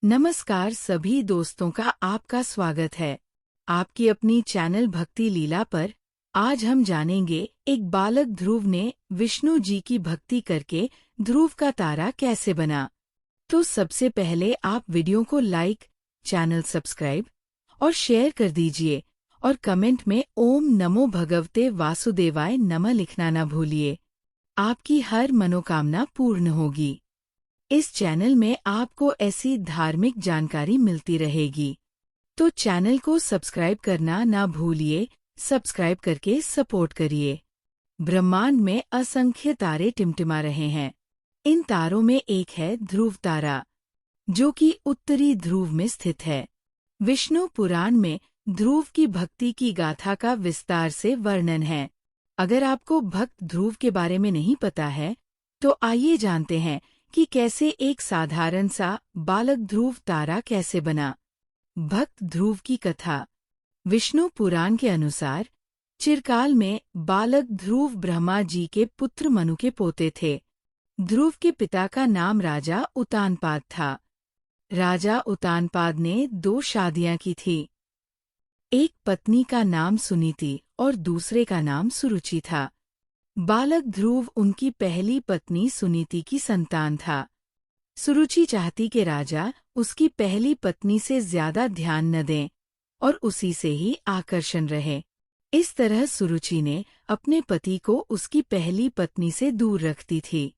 नमस्कार सभी दोस्तों का आपका स्वागत है आपकी अपनी चैनल भक्ति लीला पर। आज हम जानेंगे एक बालक ध्रुव ने विष्णु जी की भक्ति करके ध्रुव का तारा कैसे बना। तो सबसे पहले आप वीडियो को लाइक, चैनल सब्सक्राइब और शेयर कर दीजिए और कमेंट में ओम नमो भगवते वासुदेवाय नमः लिखना न भूलिए। आपकी हर मनोकामना पूर्ण होगी। इस चैनल में आपको ऐसी धार्मिक जानकारी मिलती रहेगी, तो चैनल को सब्सक्राइब करना ना भूलिए। सब्सक्राइब करके सपोर्ट करिए। ब्रह्मांड में असंख्य तारे टिमटिमा रहे हैं। इन तारों में एक है ध्रुव तारा, जो कि उत्तरी ध्रुव में स्थित है। विष्णु पुराण में ध्रुव की भक्ति की गाथा का विस्तार से वर्णन है। अगर आपको भक्त ध्रुव के बारे में नहीं पता है, तो आइए जानते हैं कि कैसे एक साधारण सा बालक ध्रुव तारा कैसे बना। भक्त ध्रुव की कथा। विष्णु पुराण के अनुसार चिरकाल में बालक ध्रुव ब्रह्मा जी के पुत्र मनु के पोते थे। ध्रुव के पिता का नाम राजा उतानपाद था। राजा उतानपाद ने 2 शादियां की थी। एक पत्नी का नाम सुनीति और दूसरे का नाम सुरुचि था। बालक ध्रुव उनकी पहली पत्नी सुनीति की संतान था। सुरुचि चाहती कि राजा उसकी पहली पत्नी से ज्यादा ध्यान न दें और उसी से ही आकर्षण रहे। इस तरह सुरुचि ने अपने पति को उसकी पहली पत्नी से दूर रखती थी।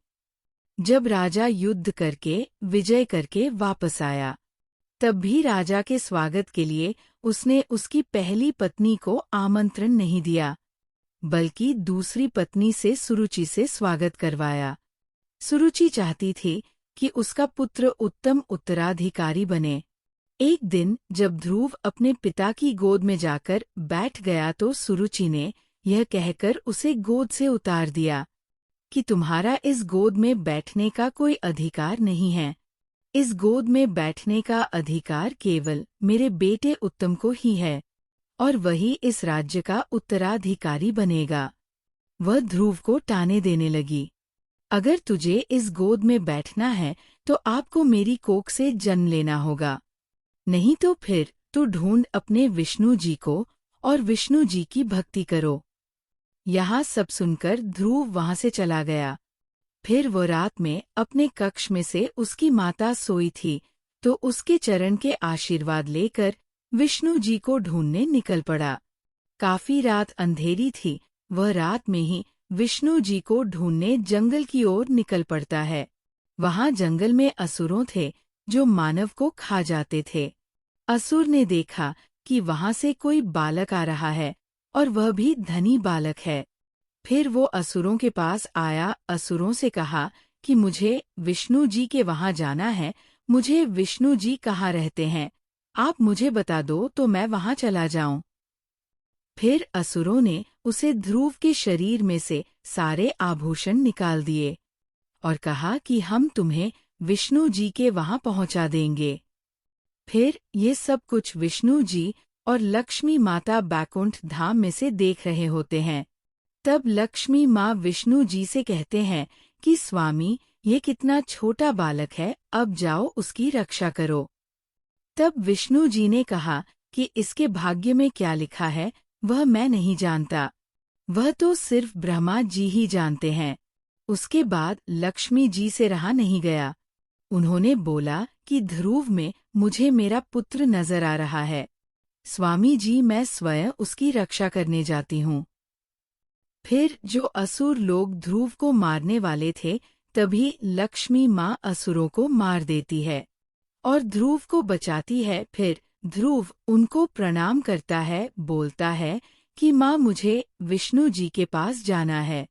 जब राजा युद्ध करके विजय करके वापस आया, तब भी राजा के स्वागत के लिए उसने उसकी पहली पत्नी को आमंत्रण नहीं दिया, बल्कि दूसरी पत्नी से सुरुचि से स्वागत करवाया। सुरुचि चाहती थी कि उसका पुत्र उत्तम उत्तराधिकारी बने। एक दिन जब ध्रुव अपने पिता की गोद में जाकर बैठ गया, तो सुरुचि ने यह कहकर उसे गोद से उतार दिया कि तुम्हारा इस गोद में बैठने का कोई अधिकार नहीं है। इस गोद में बैठने का अधिकार केवल मेरे बेटे उत्तम को ही है, और वही इस राज्य का उत्तराधिकारी बनेगा। वह ध्रुव को ताने देने लगी, अगर तुझे इस गोद में बैठना है तो आपको मेरी कोख से जन्म लेना होगा, नहीं तो फिर तू ढूंढ अपने विष्णु जी को और विष्णु जी की भक्ति करो। यहाँ सब सुनकर ध्रुव वहाँ से चला गया। फिर वो रात में अपने कक्ष में से उसकी माता सोई थी, तो उसके चरण के आशीर्वाद लेकर विष्णु जी को ढूंढने निकल पड़ा। काफी रात अंधेरी थी। वह रात में ही विष्णु जी को ढूंढने जंगल की ओर निकल पड़ता है। वहां जंगल में असुरों थे जो मानव को खा जाते थे। असुर ने देखा कि वहां से कोई बालक आ रहा है, और वह भी धनी बालक है। फिर वो असुरों के पास आया, असुरों से कहा कि मुझे विष्णु जी के वहां जाना है। मुझे विष्णु जी कहाँ रहते हैं, आप मुझे बता दो तो मैं वहां चला जाऊं। फिर असुरों ने उसे ध्रुव के शरीर में से सारे आभूषण निकाल दिए और कहा कि हम तुम्हें विष्णु जी के वहां पहुंचा देंगे। फिर ये सब कुछ विष्णु जी और लक्ष्मी माता बैकुंठ धाम में से देख रहे होते हैं। तब लक्ष्मी माँ विष्णु जी से कहते हैं कि स्वामी, ये कितना छोटा बालक है, अब जाओ उसकी रक्षा करो। तब विष्णु जी ने कहा कि इसके भाग्य में क्या लिखा है वह मैं नहीं जानता, वह तो सिर्फ ब्रह्मा जी ही जानते हैं। उसके बाद लक्ष्मी जी से रहा नहीं गया। उन्होंने बोला कि ध्रुव में मुझे मेरा पुत्र नजर आ रहा है। स्वामी जी, मैं स्वयं उसकी रक्षा करने जाती हूँ। फिर जो असुर लोग ध्रुव को मारने वाले थे, तभी लक्ष्मी माँ असुरों को मार देती है और ध्रुव को बचाती है। फिर ध्रुव उनको प्रणाम करता है, बोलता है कि माँ, मुझे विष्णु जी के पास जाना है।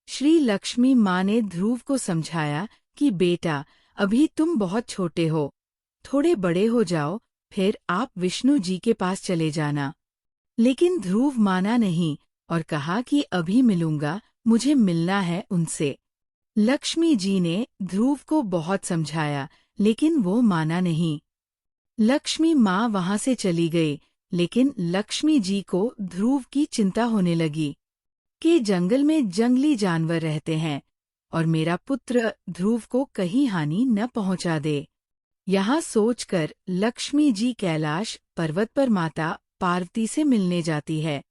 श्री लक्ष्मी माँ ने ध्रुव को समझाया कि बेटा, अभी तुम बहुत छोटे हो, थोड़े बड़े हो जाओ, फिर आप विष्णु जी के पास चले जाना। लेकिन ध्रुव माना नहीं और कहा कि अभी मिलूंगा, मुझे मिलना है उनसे। लक्ष्मी जी ने ध्रुव को बहुत समझाया, लेकिन वो माना नहीं। लक्ष्मी माँ वहां से चली गई, लेकिन लक्ष्मी जी को ध्रुव की चिंता होने लगी कि जंगल में जंगली जानवर रहते हैं और मेरा पुत्र ध्रुव को कहीं हानि न पहुंचा दे। यहाँ सोचकर लक्ष्मी जी कैलाश पर्वत पर माता पार्वती से मिलने जाती है।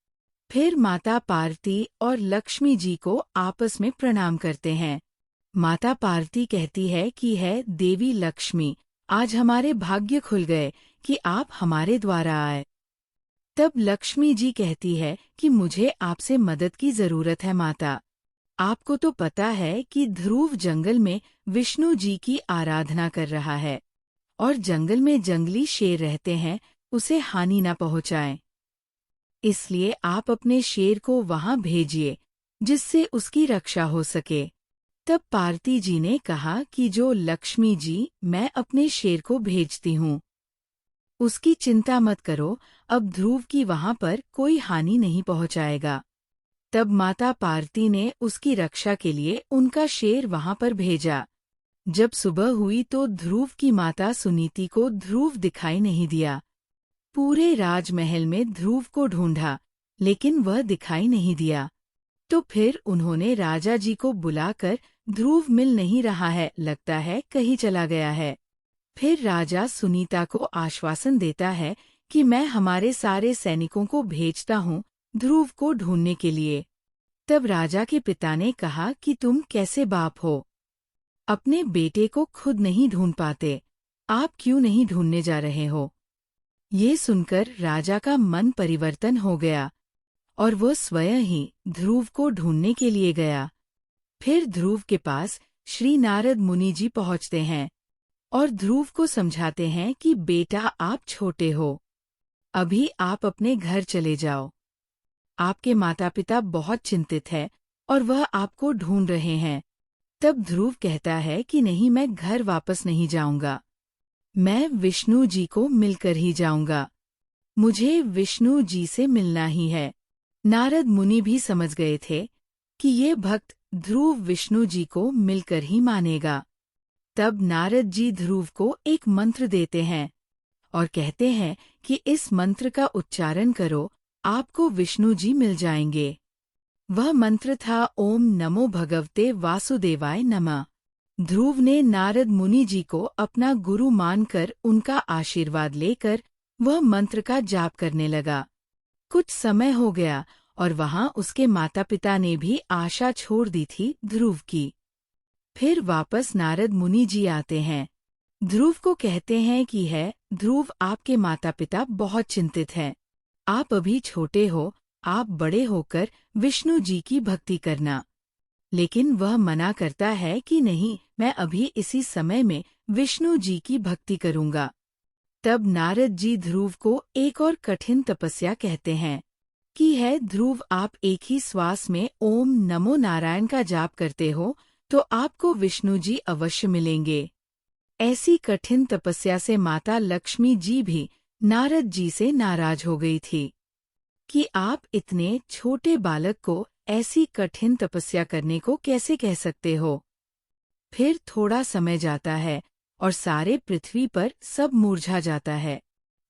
फिर माता पार्वती और लक्ष्मी जी को आपस में प्रणाम करते हैं। माता पार्वती कहती है कि है देवी लक्ष्मी, आज हमारे भाग्य खुल गए कि आप हमारे द्वारा आए। तब लक्ष्मी जी कहती है कि मुझे आपसे मदद की जरूरत है माता। आपको तो पता है कि ध्रुव जंगल में विष्णु जी की आराधना कर रहा है और जंगल में जंगली शेर रहते हैं, उसे हानि न पहुंचाएं। इसलिए आप अपने शेर को वहां भेजिए जिससे उसकी रक्षा हो सके। तब पार्वती जी ने कहा कि जो लक्ष्मी जी, मैं अपने शेर को भेजती हूँ, उसकी चिंता मत करो, अब ध्रुव की वहां पर कोई हानि नहीं पहुंचाएगा। तब माता पार्वती ने उसकी रक्षा के लिए उनका शेर वहां पर भेजा। जब सुबह हुई तो ध्रुव की माता सुनीति को ध्रुव दिखाई नहीं दिया। पूरे राजमहल में ध्रुव को ढूंढा, लेकिन वह दिखाई नहीं दिया। तो फिर उन्होंने राजा जी को बुलाकर, ध्रुव मिल नहीं रहा है, लगता है कहीं चला गया है। फिर राजा सुनीता को आश्वासन देता है कि मैं हमारे सारे सैनिकों को भेजता हूँ ध्रुव को ढूंढने के लिए। तब राजा के पिता ने कहा कि तुम कैसे बाप हो, अपने बेटे को खुद नहीं ढूंढ पाते, आप क्यों नहीं ढूंढने जा रहे हो। ये सुनकर राजा का मन परिवर्तन हो गया और वह स्वयं ही ध्रुव को ढूंढने के लिए गया। फिर ध्रुव के पास श्री नारद मुनि जी पहुंचते हैं और ध्रुव को समझाते हैं कि बेटा आप छोटे हो, अभी आप अपने घर चले जाओ। आपके माता पिता बहुत चिंतित हैं और वह आपको ढूंढ रहे हैं। तब ध्रुव कहता है कि नहीं, मैं घर वापस नहीं जाऊंगा, मैं विष्णु जी को मिलकर ही जाऊंगा, मुझे विष्णु जी से मिलना ही है। नारद मुनि भी समझ गए थे कि ये भक्त ध्रुव विष्णु जी को मिलकर ही मानेगा। तब नारद जी ध्रुव को एक मंत्र देते हैं और कहते हैं कि इस मंत्र का उच्चारण करो, आपको विष्णु जी मिल जाएंगे। वह मंत्र था ओम नमो भगवते वासुदेवाय नमः। ध्रुव ने नारद मुनि जी को अपना गुरु मानकर उनका आशीर्वाद लेकर वह मंत्र का जाप करने लगा। कुछ समय हो गया और वहां उसके माता पिता ने भी आशा छोड़ दी थी ध्रुव की। फिर वापस नारद मुनि जी आते हैं, ध्रुव को कहते हैं कि है ध्रुव, आपके माता पिता बहुत चिंतित हैं, आप अभी छोटे हो, आप बड़े होकर विष्णु जी की भक्ति करना। लेकिन वह मना करता है कि नहीं, मैं अभी इसी समय में विष्णु जी की भक्ति करूंगा। तब नारद जी ध्रुव को एक और कठिन तपस्या कहते हैं कि है ध्रुव, आप एक ही श्वास में ओम नमो नारायण का जाप करते हो तो आपको विष्णु जी अवश्य मिलेंगे। ऐसी कठिन तपस्या से माता लक्ष्मी जी भी नारद जी से नाराज हो गई थी कि आप इतने छोटे बालक को ऐसी कठिन तपस्या करने को कैसे कह सकते हो। फिर थोड़ा समय जाता है और सारे पृथ्वी पर सब मुरझा जाता है।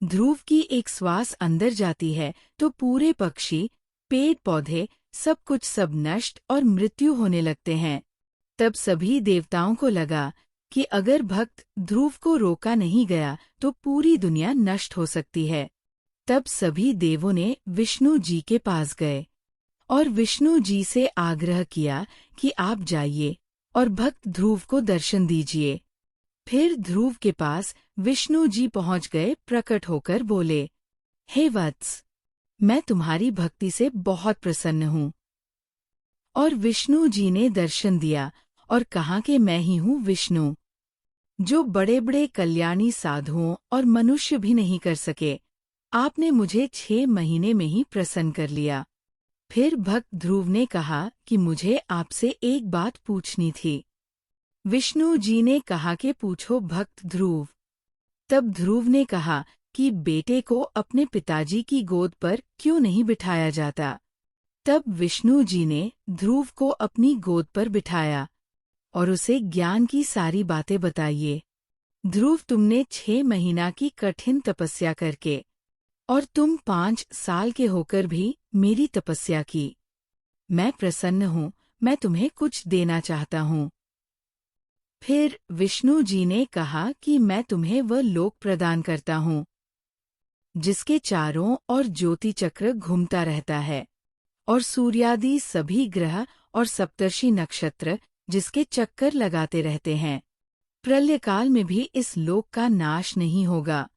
ध्रुव की एक श्वास अंदर जाती है तो पूरे पक्षी, पेड़ पौधे, सब कुछ सब नष्ट और मृत्यु होने लगते हैं। तब सभी देवताओं को लगा कि अगर भक्त ध्रुव को रोका नहीं गया तो पूरी दुनिया नष्ट हो सकती है। तब सभी देवों ने विष्णु जी के पास गए और विष्णु जी से आग्रह किया कि आप जाइए और भक्त ध्रुव को दर्शन दीजिए। फिर ध्रुव के पास विष्णु जी पहुंच गए, प्रकट होकर बोले, हे वत्स, मैं तुम्हारी भक्ति से बहुत प्रसन्न हूँ। और विष्णु जी ने दर्शन दिया और कहा कि मैं ही हूँ विष्णु, जो बड़े बड़े कल्याणी साधुओं और मनुष्य भी नहीं कर सके, आपने मुझे 6 महीने में ही प्रसन्न कर लिया। फिर भक्त ध्रुव ने कहा कि मुझे आपसे एक बात पूछनी थी। विष्णु जी ने कहा कि पूछो भक्त ध्रुव। तब ध्रुव ने कहा कि बेटे को अपने पिताजी की गोद पर क्यों नहीं बिठाया जाता। तब विष्णु जी ने ध्रुव को अपनी गोद पर बिठाया और उसे ज्ञान की सारी बातें बताइए। ध्रुव, तुमने 6 महीना की कठिन तपस्या करके और तुम 5 साल के होकर भी मेरी तपस्या की। मैं प्रसन्न हूँ, मैं तुम्हें कुछ देना चाहता हूँ। फिर विष्णु जी ने कहा कि मैं तुम्हें वह लोक प्रदान करता हूँ जिसके चारों ओर ज्योति चक्र घूमता रहता है और सूर्यादि सभी ग्रह और सप्तर्षि नक्षत्र जिसके चक्कर लगाते रहते हैं। प्रलयकाल में भी इस लोक का नाश नहीं होगा।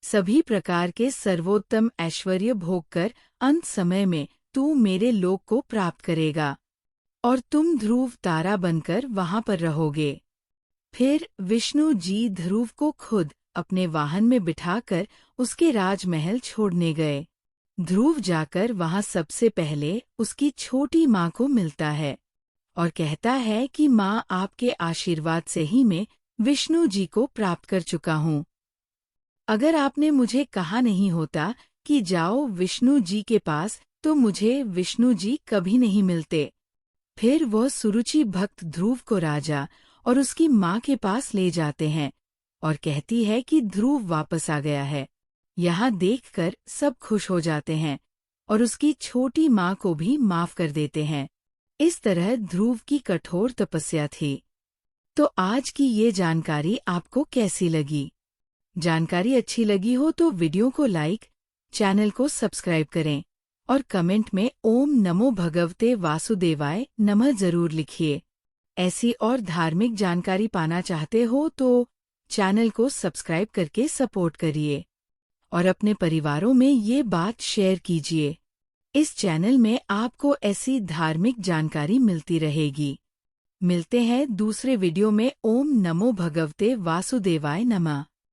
सभी प्रकार के सर्वोत्तम ऐश्वर्य भोग कर अंत समय में तू मेरे लोक को प्राप्त करेगा और तुम ध्रुव तारा बनकर वहां पर रहोगे। फिर विष्णु जी ध्रुव को खुद अपने वाहन में बिठाकर उसके राजमहल छोड़ने गए। ध्रुव जाकर वहां सबसे पहले उसकी छोटी माँ को मिलता है और कहता है कि माँ, आपके आशीर्वाद से ही मैं विष्णु जी को प्राप्त कर चुका हूँ। अगर आपने मुझे कहा नहीं होता कि जाओ विष्णु जी के पास, तो मुझे विष्णु जी कभी नहीं मिलते। फिर वह सुरुचि भक्त ध्रुव को राजा और उसकी माँ के पास ले जाते हैं और कहती है कि ध्रुव वापस आ गया है। यहाँ देखकर सब खुश हो जाते हैं और उसकी छोटी माँ को भी माफ कर देते हैं। इस तरह ध्रुव की कठोर तपस्या थी। तो आज की ये जानकारी आपको कैसी लगी? जानकारी अच्छी लगी हो तो वीडियो को लाइक, चैनल को सब्सक्राइब करें और कमेंट में ओम नमो भगवते वासुदेवाय नमः जरूर लिखिए। ऐसी और धार्मिक जानकारी पाना चाहते हो तो चैनल को सब्सक्राइब करके सपोर्ट करिए और अपने परिवारों में ये बात शेयर कीजिए। इस चैनल में आपको ऐसी धार्मिक जानकारी मिलती रहेगी। मिलते हैं दूसरे वीडियो में। ओम नमो भगवते वासुदेवाय नमः।